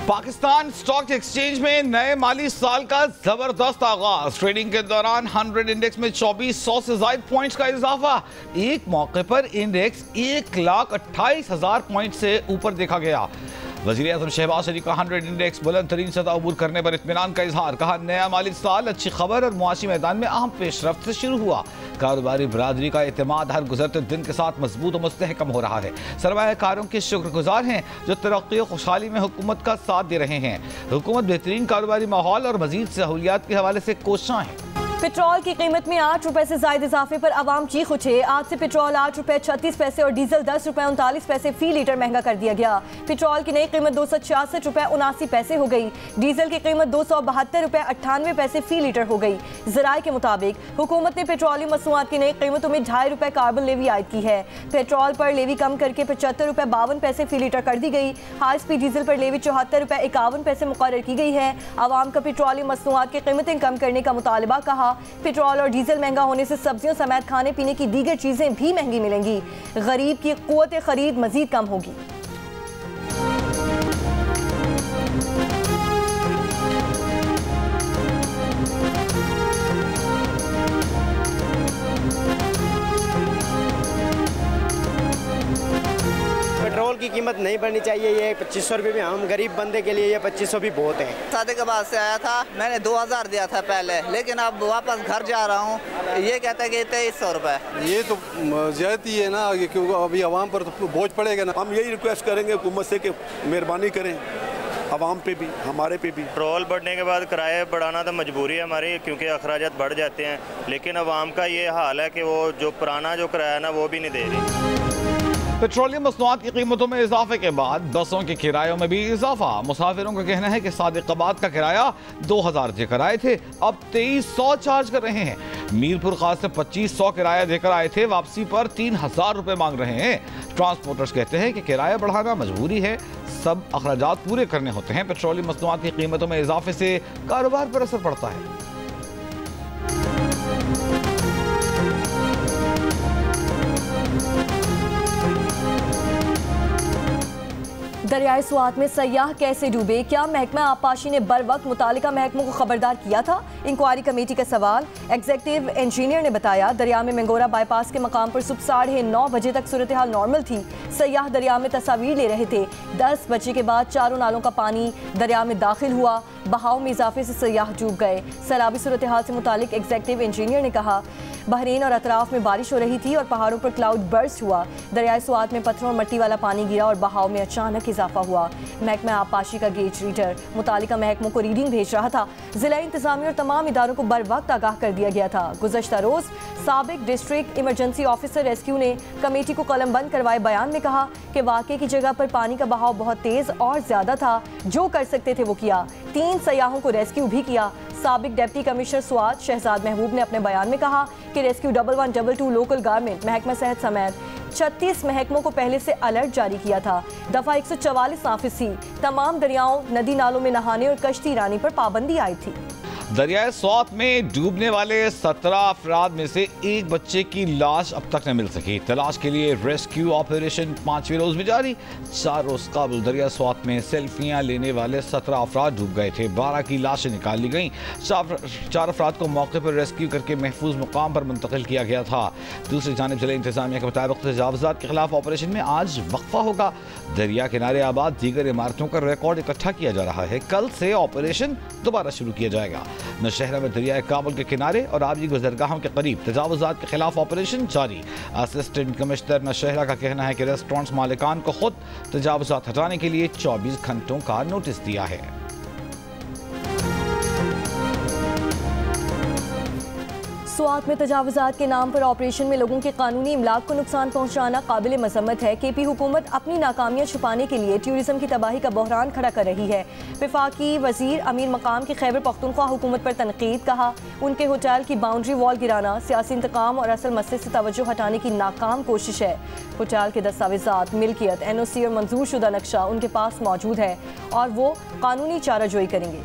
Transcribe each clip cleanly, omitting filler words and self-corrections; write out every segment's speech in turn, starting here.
Pakistan stock exchange में नए माली साल का जबरदस्त आगाज। ट्रेडिंग के दौरान 100 इंडेक्स में 2400 से ज्यादा पॉइंट्स का इजाफा। एक मौके पर इंडेक्स 1,28,000 पॉइंट से ऊपर देखा गया। वज़ीर-ए-आज़म शहबाज शरीफ का 100 इंडेक्स बुलंद तरीन सतह अबूर करने पर इत्मीनान का इजहार। कहा, नया माली साल अच्छी खबर और मुआशी मैदान में अहम पेशरफ्त से शुरू हुआ। कारोबारी बरादरी का एतमाद हर गुजरते दिन के साथ मजबूत और मुस्तहकम हो रहा है। सरमायाकारों के शुक्रगुजार हैं जो तरक्की और खुशहाली में हुकूमत का साथ दे रहे हैं। हुकूमत बेहतरीन कारोबारी माहौल और मजीद सहूलियात के हवाले से कोशां है। पेट्रोल की कीमत में 8 रुपए से ज्यादा इजाफे पर आवाम चीख उठे। आज से पेट्रोल 8 रुपए 36 पैसे और डीजल 10 रुपए 39 पैसे फी लीटर महंगा कर दिया गया। पेट्रोल की नई कीमत 266 रुपए 79 पैसे हो गई। डीजल की कीमत 272 रुपए 98 पैसे फी लीटर हो गई। जराये के मुताबिक हुकूमत ने पेट्रोलियम मसनूआत की नई कीमतों में 2.5 रुपए कार्बन लेवी आयद की है। पेट्रोल पर लेवी कम करके 75 रुपए 52 पैसे फी लीटर कर दी गई। हाई स्पीड डीजल पर लेवी 74 रुपए 51 पैसे मुकर्रर की गई है। आवाम का पेट्रोलियम मसनूआत की कीमतें कम करने का मुतालबा। कहा, पेट्रोल और डीजल महंगा होने से सब्जियों समेत खाने पीने की दीगर चीजें भी महंगी मिलेंगी। गरीब की कुव्वत खरीद मजीद कम होगी। पेट्रोल की कीमत नहीं बढ़नी चाहिए। ये 2500 रुपये में हम गरीब बंदे के लिए ये 2500 भी बहुत है। सादिकाबाद से आया था, मैंने 2000 दिया था पहले, लेकिन अब वापस घर जा रहा हूँ, ये कहता है कि 2300 रुपये। ये तो ज्यादती है ना, क्योंकि अभी आवाम पर तो बोझ पड़ेगा ना। हम यही रिक्वेस्ट करेंगे हुकूमत से कि मेहरबानी करें आवाम पे भी, हमारे पे भी। पेट्रोल बढ़ने के बाद किराए बढ़ाना तो मजबूरी है हमारी, क्योंकि अखराजात बढ़ जाते हैं। लेकिन आवाम का ये हाल है कि वो जो पुराना जो किराया ना वो भी नहीं दे रही। पेट्रोलियम मसनूआत की कीमतों में इजाफे के बाद बसों के किरायों में भी इजाफा। मुसाफिरों का कहना है कि सादिकाबाद का किराया 2000 देकर आए थे, अब 2300 चार्ज कर रहे हैं। मीरपुर खास से 2500 किराया देकर आए थे, वापसी पर 3000 रुपए मांग रहे हैं। ट्रांसपोर्टर्स कहते हैं कि किराया बढ़ाना मजबूरी है, सब अखराजात पूरे करने होते हैं। पेट्रोलियम मसनूआत की कीमतों में इजाफे से कारोबार पर असर पड़ता है। दरियाए स्वात में सयाह कैसे डूबे, क्या महकमा आबपाशी ने बर वक्त मुतालिका महकमों को खबरदार किया था? इंक्वायरी कमेटी का सवाल। एग्जीक्यूटिव इंजीनियर ने बताया, दरिया में मंगोरा बाईपास के मकाम पर सुबह 9:30 बजे तक सूरत हाल नॉर्मल थी। सयाह दरिया में तस्वीर ले रहे थे। 10 बजे के बाद चारों नालों का पानी दरिया में दाखिल हुआ। बहाव में इजाफे से सयाह डूब गए। सैलाबी सूरत हाल से मुतालिक एग्जीक्यूटिव इंजीनियर ने कहा, बहरीन और अतराफ में बारिश हो रही थी और पहाड़ों पर क्लाउड बर्स्ट हुआ। दरियाए स्वात में पत्थरों और मट्टी वाला पानी गिरा और बहाव में अचानक इजाफा हुआ। महकमा आबपाशी का गेज रीडर मुतालिका महकमों को रीडिंग भेज रहा था। जिला इंतजामिया और तमाम इदारों को बर वक्त आगाह कर दिया गया था। गुज़श्ता रोज साबिक डिस्ट्रिक्ट इमरजेंसी ऑफिसर रेस्क्यू ने कमेटी को कलमबंद करवाए बयान में कहा कि वाक़े की जगह पर पानी का बहाव बहुत तेज और ज्यादा था। जो कर सकते थे वो किया। 3 सयाहों को रेस्क्यू भी किया। साबिक डिप्टी कमिश्नर स्वात शहजाद महबूब ने अपने बयान में कहा कि रेस्क्यू 1122 लोकल गारमेंट महकमा सेहत समेत 36 महकमों को पहले से अलर्ट जारी किया था। दफा 144 नाफिज थी। तमाम दरियाओं नदी नालों में नहाने और कश्ती रानी पर पाबंदी आई थी। दरियाए स्वात में डूबने वाले 17 अफराद में से एक बच्चे की लाश अब तक न मिल सकी। तलाश के लिए रेस्क्यू ऑपरेशन 5वें रोज में जारी। 4 रोज कबल दरिया स्वात में सेल्फियां लेने वाले 17 अफराद डूब गए थे। 12 की लाशें निकाल ली गईं। 4 अफराद को मौके पर रेस्क्यू करके महफूज मुकाम पर मुंतकिल किया गया था। दूसरी जानिब जिला इंतजामिया के मुताबिक तजावुज़ात के खिलाफ ऑपरेशन में आज वक्फा होगा। दरिया किनारे आबाद दीगर इमारतों का रिकॉर्ड इकट्ठा किया जा रहा है। कल से ऑपरेशन दोबारा शुरू किया जाएगा। नौशहरा में दरियाए काबुल के किनारे और आबी गुजरगाहों के करीब तजावुज़ात के खिलाफ ऑपरेशन जारी। असिस्टेंट कमिश्नर नौशहरा का कहना है कि रेस्टोरेंट्स मालिकान को खुद तजावुज़ात हटाने के लिए 24 घंटों का नोटिस दिया है। स्वात में तजावुज़ात के नाम पर ऑपरेशन में लोगों के कानूनी इमलाक को नुकसान पहुंचाना काबिल मजम्मत है। केपी हुकूमत अपनी नाकामियां छुपाने के लिए टूरिज्म की तबाही का बहरान खड़ा कर रही है। वफाकी वजीर अमीर मकाम की खैबर पख्तूनख्वा हुकूमत पर तनकीद। कहा, उनके होटल की बाउंड्री वॉल गिराना सियासी इंतकाम और असल मसले से तवज्जो हटाने की नाकाम कोशिश है। होटल के दस्तावेजात, मिल्कियत, NOC और मंजूर शुदा नक्शा उनके पास मौजूद है और वो कानूनी चाराजोई करेंगे।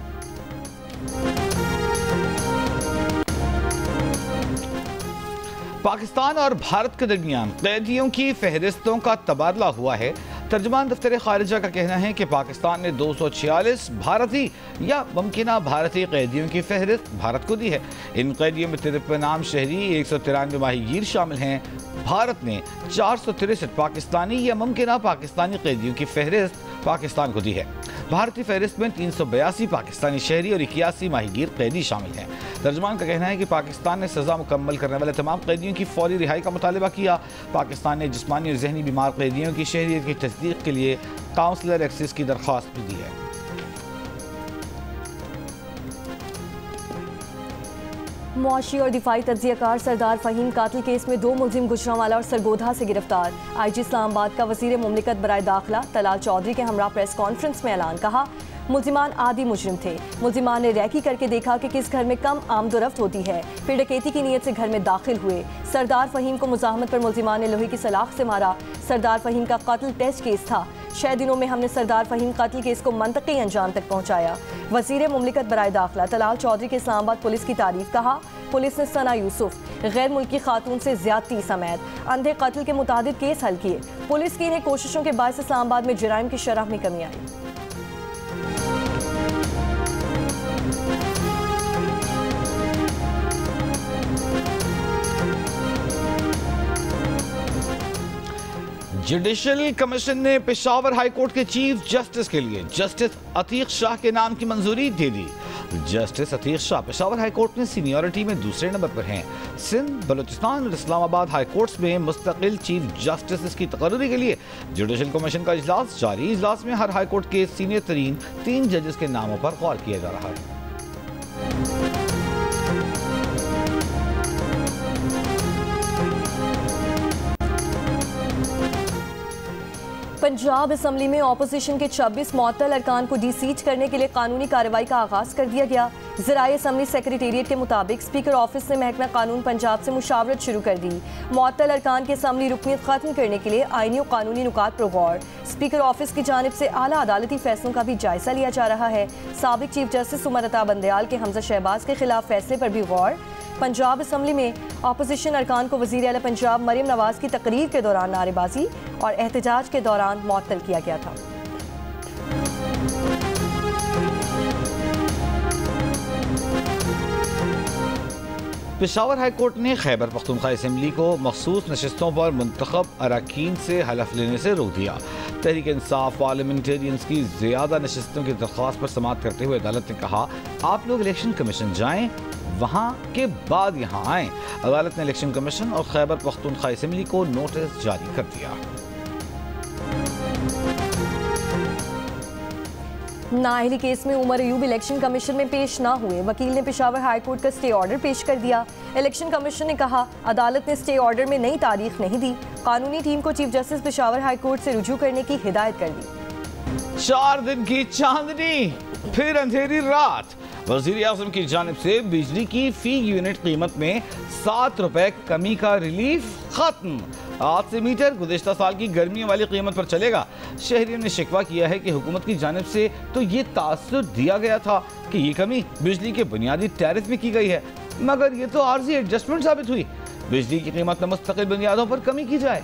पाकिस्तान और भारत के दरमियान कैदियों की फहरिस्तों का तबादला हुआ है। तर्जुमान दफ्तर खारिजा का कहना है कि पाकिस्तान ने 246 भारतीय या मुमकिना भारतीय कैदियों की फहरिस्त भारत को दी है। इन कैदियों में 53 आम शहरी, 193 माहीगीर शामिल हैं। भारत ने 463 पाकिस्तानी या मुमकिना पाकिस्तानी कैदियों की फहरिस्त पाकिस्तान को दी है। भारतीय फहरिस्त में 382 पाकिस्तानी शहरी और 81 माहीगीर कैदी शामिल हैं। तर्जुमान का कहना है कि पाकिस्तान ने सजा मुकम्मल करने वाले तमाम कैदियों की फौरी रिहाई का मुतालबा किया। पाकिस्तान ने जिस्मानी और जहनी बीमार कैदियों की शहरियत की तस्दीक के लिए काउंसलर एक्सेस की दरख्वास्त भी दी है। मुआशी और दिफाई तज्जियाकार सरदार फ़हीम कातिल केस में 2 मुलजिम गुजरांवाला और सरगोधा से गिरफ्तार। IG इस्लामाबाद का वज़ीर मुमलिकत बराए दाखिला तलाल चौधरी के हमरा प्रेस कॉन्फ्रेंस में ऐलान कहा, मुलजिमान आदि मुजरिम थे। मुलजिमान ने रैकी करके देखा कि किस घर में कम आमदोरफ्त होती है, फिर डकैती की नीयत से घर में दाखिल हुए। सरदार फ़हीम को मुज़ाहमत पर मुलजिमान ने लोहे की सलाख से मारा। सरदार फ़हीम का कत्ल टेस्ट केस था। 6 दिनों में हमने सरदार फ़हीम कत्ल केस को मंतकी अंजाम तक पहुँचाया। वज़ीर मुमलिकत बराए दाखिला तलाल चौधरी के इस्लामाबाद पुलिस की तारीफ। कहा, पुलिस ने सना यूसुफ, गैर मुल्की खातून से ज्यादती समेत अंधे कत्ल के मुतादिद केस हल किए। पुलिस की इन्हें कोशिशों के बायस इस्लामाबाद में जराइम की शरह में कमी आई। जुडिशल कमीशन ने पेशावर हाई कोर्ट के चीफ जस्टिस के लिए जस्टिस अतीक शाह के नाम की मंजूरी दे दी। Justice Atiq Shah Peshawar high court में सीनियरिटी में दूसरे नंबर पर हैं। सिंध, बलूचिस्तान और इस्लामाबाद हाई कोर्ट्स में मुस्तकिल चीफ जस्टिस की तकर्री के लिए जुडिशल कमीशन का इजलास जारी। इजलास में हर हाई कोर्ट के सीनियर तरीन 3 जजेस के नामों पर गौर किया जा रहा है। पंजाब असम्बली में ऑपोजिशन के 26 मुअत्तल अरकान को डिसीट करने के लिए कानूनी कार्रवाई का आगाज कर दिया गया। ज़राए असम्बली सेक्रेटेरिएट के मुताबिक स्पीकर ऑफिस ने महकमा कानून पंजाब से मुशावरत शुरू कर दी। मुअत्तल अरकान के असम्बली रुकनीत खत्म करने के लिए आईनी और कानूनी नुकात पर गौर। स्पीकर ऑफिस की जानिब से आला अदालती फैसलों का भी जायजा लिया जा रहा है। साबिक चीफ जस्टिस उमर अता बंदयाल के हमजा शहबाज के खिलाफ फैसले पर भी गौर। पंजाब असम्बली में अपोजिशन अरकान को वज़ीर आला पंजाब मरियम नवाज की तकरीर के दौरान नारेबाजी और एहतजाज के दौरान मुअत्तल किया गया था। पेशावर हाई कोर्ट ने खैबर पख्तूनख्वा असम्बली को मखसूस नशिस्तों पर मुंतखब अरकान से हलफ लेने से रोक दिया। तहरीक इंसाफ पार्लियामेंटेरियंस की ज़्यादा नशिस्तों की दरख्वास्त पर समाअत करते हुए अदालत ने कहा, आप लोग इलेक्शन कमीशन जाएं, वहाँ के बाद यहाँ आएं। अदालत ने इलेक्शन कमीशन और खैबर पख्तूनख्वा असम्बली को नोटिस जारी कर दिया। नाअहली केस में उमर अयूब इलेक्शन कमीशन में पेश ना हुए। वकील ने पेशावर हाई कोर्ट का स्टे ऑर्डर पेश कर दिया। इलेक्शन कमीशन ने कहा, अदालत ने स्टे ऑर्डर में नई तारीख नहीं दी। कानूनी टीम को chief justice Peshawar high court से रुजू करने की हिदायत कर दी। 4 दिन की चांदनी फिर अंधेरी रात। वज़ीर आज़म की जानिब से बिजली की फी यूनिट कीमत में 7 रुपए कमी का रिलीफ खत्म। आज से मीटर गुज़िश्ता साल की गर्मियों वाली कीमत पर चलेगा। शहरियों ने शिकवा किया है कि हुकूमत की जानिब से तो ये तासुर दिया गया था कि ये कमी बिजली के बुनियादी टैरिफ में की गई है, मगर ये तो आर्जी एडजस्टमेंट साबित हुई। बिजली की कीमत में मुस्तकिल बुनियादों पर कमी की जाए।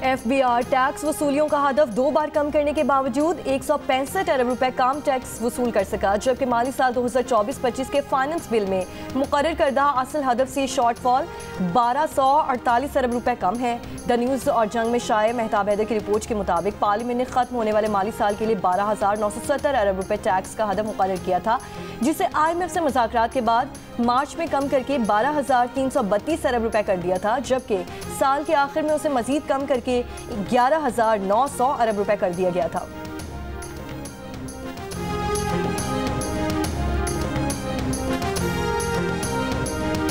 FBR टैक्स वसूलियों का हदफ 2 बार कम करने के बावजूद 165 अरब रुपए कम टैक्स वसूल कर सका, जबकि माली साल 2024-25 के फाइनेंस बिल में मुकर्रर करदा असल हदफ से शॉर्टफॉल 1248 अरब रुपए कम है। द न्यूज़ और जंग में शाये मेहताब हैदर की रिपोर्ट के मुताबिक पार्लियामेंट ने खत्म होने वाले माली साल के लिए 12,970 अरब रुपए टैक्स का हदफ मुकर्रर किया था, जिसे IMF से मुज़ाकरात के बाद मार्च में कम करके 12,332 अरब रुपए कर दिया था, जबकि साल के आखिर में उसे मजीद कम करके 11,900 अरब रुपए कर दिया गया था।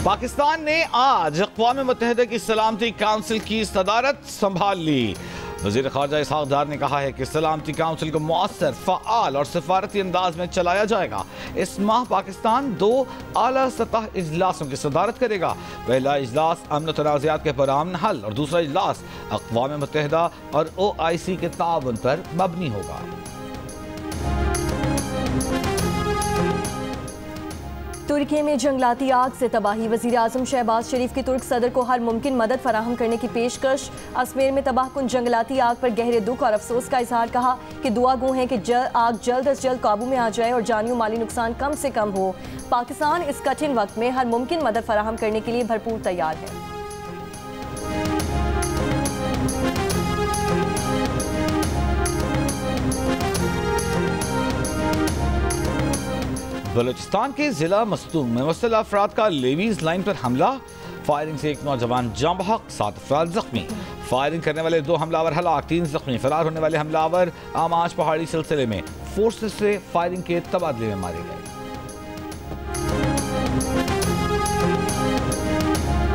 पाकिस्तान ने आज अक़वाम मुत्तहिदा की सलामती काउंसिल की सदारत संभाल ली। वज़ीर ख़ारजा इसहाक़ डार ने कहा है कि सलामती काउंसिल को मुअस्सर, फ़आल और सिफारती अंदाज में चलाया जाएगा। इस माह पाकिस्तान 2 आला सतह इजलासों की सदारत करेगा। पहला इजलास अमन तनाज़ात के पुरअमन हल और दूसरा इजलास अक़वाम मुत्तहिदा और OIC के ताउन पर मबनी होगा। तुर्की में जंगलाती आग से तबाही। वज़ीर आज़म शहबाज शरीफ की तुर्क सदर को हर मुमकिन मदद फराहम करने की पेशकश। अजमेर में तबाहकुन जंगलाती आग पर गहरे दुख और अफसोस का इजहार। कहा कि दुआ गो है कि आग जल्द अज जल्द काबू में आ जाए और जानी माली नुकसान कम से कम हो। पाकिस्तान इस कठिन वक्त में हर मुमकिन मदद फराहम करने के लिए भरपूर तैयार है। बलूचिस्तान के जिला मस्तूम में मुसल्लह अफराद का लेवीज लाइन पर हमला। फायरिंग से एक नौजवान जाँ बहक, 7 अफराद जख्मी। फायरिंग करने वाले 2 हमलावर हलाक, 3 जख्मी। फरार होने वाले हमलावर आमाश पहाड़ी सिलसिले में फोर्सेस से फायरिंग के तबादले में मारे गए।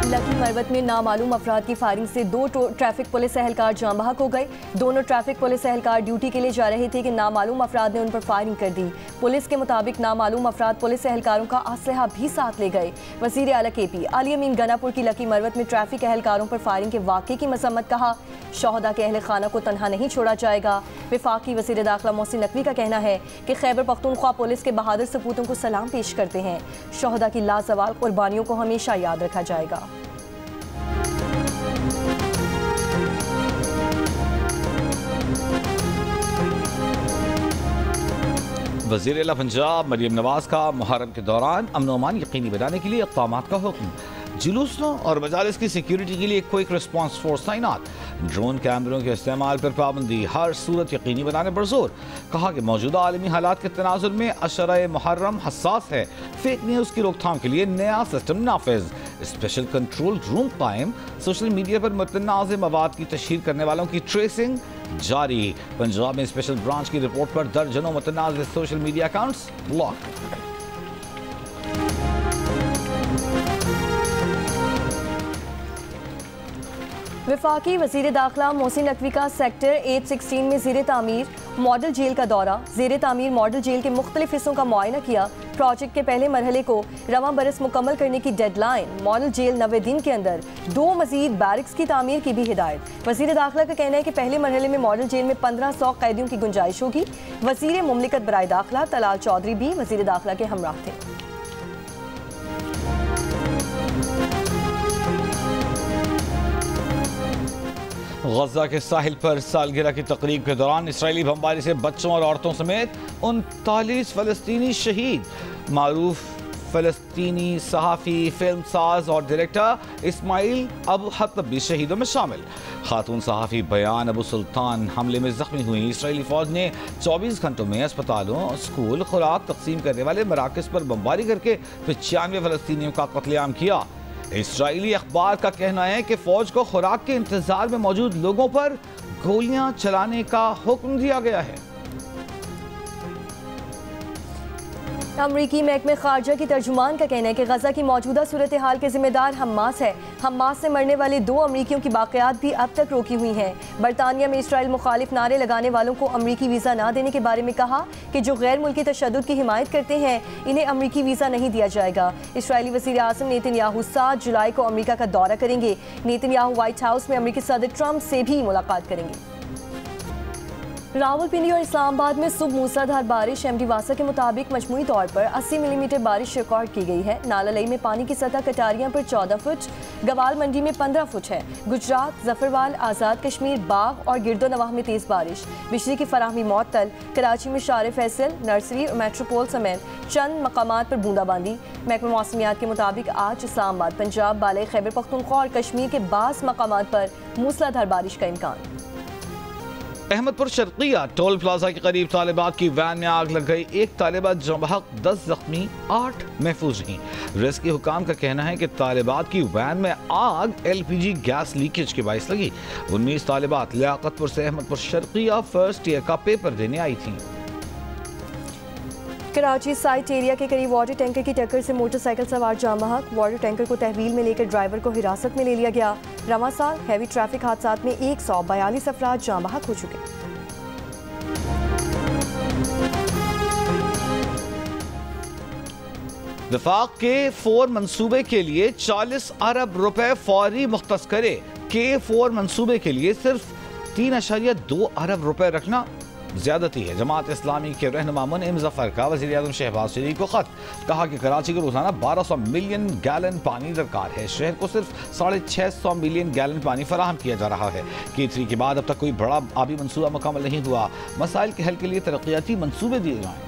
लकी मरवत में नामालूम अफराद की फायरिंग से 2 ट्रैफिक पुलिस एहलकार जाँ बहक हो गए। दोनों ट्रैफिक पुलिस एहलकार ड्यूटी के लिए जा रहे थे कि नामालूम अफराद ने उन पर फायरिंग कर दी। पुलिस के मुताबिक नामालूम अफराद पुलिस एहलकारों का असलहा भी साथ ले गए। वज़ीर आला KP अली अमीन गनापुर की लकी मरवत में ट्रैफिक एहलकारों पर फायरिंग के वाक़े की मसम्मत। कहा शोहदा के अहले खाना को तनहा नहीं छोड़ा जाएगा। वफाकी वज़ीर दाखिला मोहसिन नकवी का कहना है कि खैबर पख्तूनख्वा पुलिस के बहादुर सपूतों को सलाम पेश करते हैं। शोहदा की लाजवाल कुर्बानियों को हमेशा याद रखा जाएगा। वज़ीर आला पंजाब मरियम नवाज का मुहर्रम के दौरान अमन व अमान यकीनी बनाने के लिए इक़दामात का हुक्म। जुलूसों और मजालिस की सिक्योरिटी के लिए क्विक रिस्पांस फोर्स तैनात। ड्रोन कैमरों के इस्तेमाल पर पाबंदी, हर सूरत यकीनी बनाने पर जोर। कहा कि मौजूदा आलमी हालात के तनाजुर में अशरा मुहर्रम हसास है। फेक न्यूज़ की रोकथाम के लिए नया सिस्टम नाफिज। स्पेशल कंट्रोल रूम कायम। सोशल मीडिया पर मुतनाज़ मवाद की तशहीर करने वालों की ट्रेसिंग जारी। पंजाब में स्पेशल ब्रांच की रिपोर्ट पर दर्जनों मुतनाज़ सोशल मीडिया अकाउंट्स ब्लॉक। वफाकी वज़ीर दाखिला मोहसिन नकवी का सेक्टर 816 में ज़ेर तामीर मॉडल जेल का दौरा। ज़ेर तामीर मॉडल जेल के मुख्तलिफ हिस्सों का मुआयना किया। प्रोजेक्ट के पहले मरहले को रवां बरस मुकम्मल करने की डेडलाइन। मॉडल जेल 90 दिन के अंदर 2 मज़ीद बैरिक्स की तामीर की भी हिदायत। वज़ीर दाखिला का कहना है कि पहले मरहले में मॉडल जेल में 1500 कैदियों की गुंजाइश होगी। वज़ीर मुमलिकत बराए दाखिला तलाल चौधरी भी वज़ीर दाखिला के हमराह थे। गजा के साहिल पर सालगिरह की तकरीब के दौरान इसराइली बमबारी से बच्चों और औरतों समेत 39 फ़लस्तीनी शहीद। मारूफ फ़लस्तीनी सहाफ़ी, फिल्म साज और डायरेक्टर इस्माइल अबू हत्तब भी शहीदों में शामिल। खातून सहाफ़ी बयान अबू सुल्तान हमले में जख्मी हुई। इसराइली फ़ौज ने 24 घंटों में अस्पतालों, स्कूल, खुराक तकसीम करने वाले मराकज़ पर बमबारी करके 95 फ़लस्तीनियों का कत्लेआम किया। इसराइली अखबार का कहना है कि फौज को खुराक के इंतजार में मौजूद लोगों पर गोलियां चलाने का हुक्म दिया गया है। अमरीकी महकमे खारजा की तर्जुमान का कहना है कि गजा की मौजूदा सूरत हाल के जिम्मेदार हमास है। हमास से मरने वाले 2 अमरीकियों की बाक़ियात भी अब तक रोकी हुई हैं। बरतानिया में इसराइल मुखालिफ नारे लगाने वालों को अमरीकी वीज़ा ना देने के बारे में कहा कि जो गैर मुल्की तशद्दुद की हिमायत करते हैं इन्हें अमरीकी वीज़ा नहीं दिया जाएगा। इसराइली वज़ीर आज़म नेतन्याहू 7 जुलाई को अमरीका का दौरा करेंगे। नेतन्याहू व्हाइट हाउस में अमरीकी सदर ट्रंप से भी मुलाकात करेंगे। रावलपिंडी और इस्लामाबाद में सुबह मूसलाधार बारिश। एमडी वासा के मुताबिक मजमूई तौर पर 80 मिलीमीटर बारिश रिकॉर्ड की गई है। नाला लई में पानी की सतह कटारियां पर 14 फुट, गवाल मंडी में 15 फुट है। गुजरात, जफरवाल, आज़ाद कश्मीर, बाग और गिरदो नवाह में तेज़ बारिश। बिजली की फराहमी मअतल। कराची में शार फैसल, नर्सरी और मेट्रोपोल समेत चंद मकामात पर बूंदाबांदी। महकमा मौसमियात के मुताबिक आज इस्लामाबाद, पंजाब, बाले खैबर पख्तूनख्वा और कश्मीर के बास मकामात पर मूसलाधार बारिश का इम्कान। अहमदपुर शर्किया टोल प्लाजा के करीब तालिबात की वैन में आग लग गई। एक तालिबा जबहक, 10 जख्मी, 8 महफूज रहीं। रेस्क्यू हुकाम का कहना है कि तालिबात की वैन में आग LPG गैस लीकेज के बायस लगी। 19 तालिबात लियाकतपुर से अहमदपुर शर्किया फर्स्ट ईयर का पेपर देने आई थी। कराची साइट एरिया के करीब वाटर टैंकर की टक्कर से मोटरसाइकिल सवार जाँ बहक। वाटर टैंकर को तहवील में लेकर ड्राइवर को हिरासत में ले लिया गया। रवां साल हैवी ट्रैफिक हादसात में 142 अफराद जाँ बहक हो चुके। वफाक के 4 मंसूबे के लिए 40 अरब रुपए फौरी मुख्तस करे। K4 मंसूबे के लिए सिर्फ 3.2 अरब रुपए रखना ज्यादती है। जमात इस्लामी के रहनुमा मुनइम जफर का वज़ीर आज़म शहबाज शरीफ को खत, कहा कि कराची को रोजाना 1200 मिलियन गैलन पानी दरकार है। शहर को सिर्फ 650 मिलियन गैलन पानी फराहम किया जा रहा है। K3 के बाद अब तक कोई बड़ा आबी मंसूबा मुकम्मल नहीं हुआ। मसाइल के हल के लिए तरक्याती मंसूबे दिए जाएं।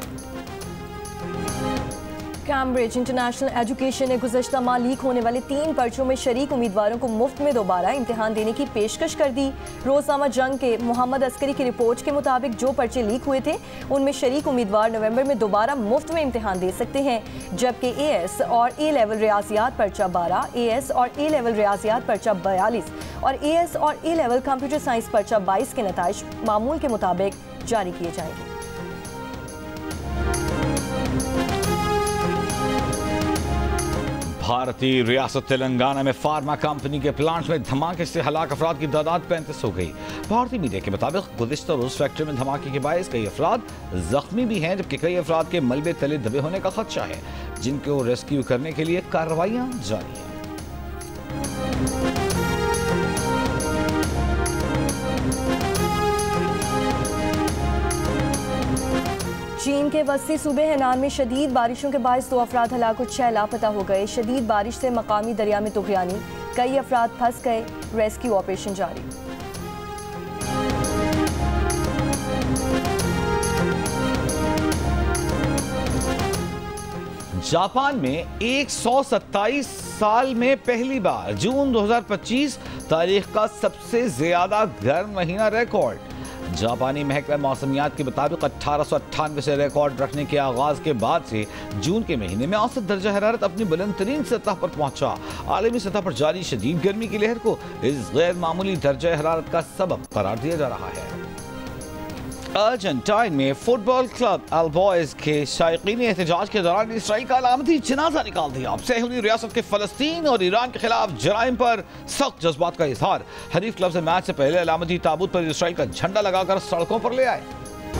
कैम्ब्रिज इंटरनेशनल एजुकेशन ने गुज़श्ता माह लीक होने वाले 3 पर्चों में शरीक उम्मीदवारों को मुफ्त में दोबारा इम्तिहान देने की पेशकश कर दी। रोज़नामा जंग के मोहम्मद अस्करी की रिपोर्ट के मुताबिक जो पर्चे लीक हुए थे उनमें शरीक उम्मीदवार नवंबर में दोबारा मुफ्त में इम्तिहान दे सकते हैं, जबकि AS और A लेवल रियाजियात पर्चा 12, AS और A लेवल रियाजियात पर्चा 42 और AS और A लेवल कंप्यूटर साइंस पर्चा 22 के नताइज मामूल के मुताबिक जारी किए जाएंगे। भारतीय रियासत तेलंगाना में फार्मा कंपनी के प्लांट में धमाके से हलाक अफराद की तादाद 35 हो गई। भारतीय मीडिया के मुताबिक गुज़िश्ता रोज फैक्ट्री में धमाके के बायस कई अफराद जख्मी भी हैं, जबकि कई अफराद के मलबे तले दबे होने का खदशा है, जिनको रेस्क्यू करने के लिए कार्रवाइयां जारी हैं। चीन के वस्ती सूबे हेनान में शदीद बारिशों के बायस 2 अफराद हलाक और 6 लापता हो गए। शदीद बारिश से मकामी दरिया में तुग़यानी, कई अफराद फंस गए, रेस्क्यू ऑपरेशन जारी। जापान में 127 साल में पहली बार जून 2025 तारीख का सबसे ज्यादा गर्म महीना रिकॉर्ड। जापानी महकमा मौसमियात के मुताबिक 1898 से रिकॉर्ड रखने के आगाज के बाद से जून के महीने में औसत दर्जा हरारत अपनी बुलंद तरीन सतह पर पहुंचा। आलमी सतह पर जारी शदीद गर्मी की लहर को इस गैर मामूली दर्जा हरारत का सबब करार दिया जा रहा है। अर्जेंटाइन में फुटबॉल क्लब अल बॉयज के शायकीन एहतजाज के दौरान इसराइल का अलामती जनाजा निकाल दिया। सहूली रियासत के फलस्तीन और ईरान के खिलाफ जराइम पर सख्त जज्बात का इजहार। हरीफ क्लब से मैच से पहले अलामती ताबूत पर इसराइल का झंडा लगाकर सड़कों पर ले आए।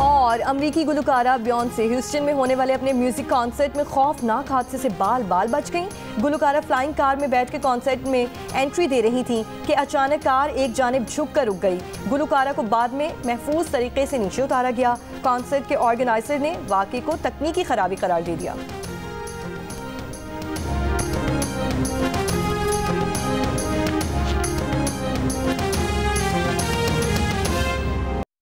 और अमरीकी गुलकारा बियॉन्से ह्यूस्टन में होने वाले अपने म्यूजिक कॉन्सर्ट में खौफनाक हादसे से बाल बाल बच गईं। गुलकारा फ्लाइंग कार में बैठ के कॉन्सर्ट में एंट्री दे रही थी कि अचानक कार एक जानिब झुक कर रुक गई। गुलकारा को बाद में महफूज तरीके से नीचे उतारा गया। कॉन्सर्ट के ऑर्गेनाइजर ने वाकई को तकनीकी खराबी करार दे दिया।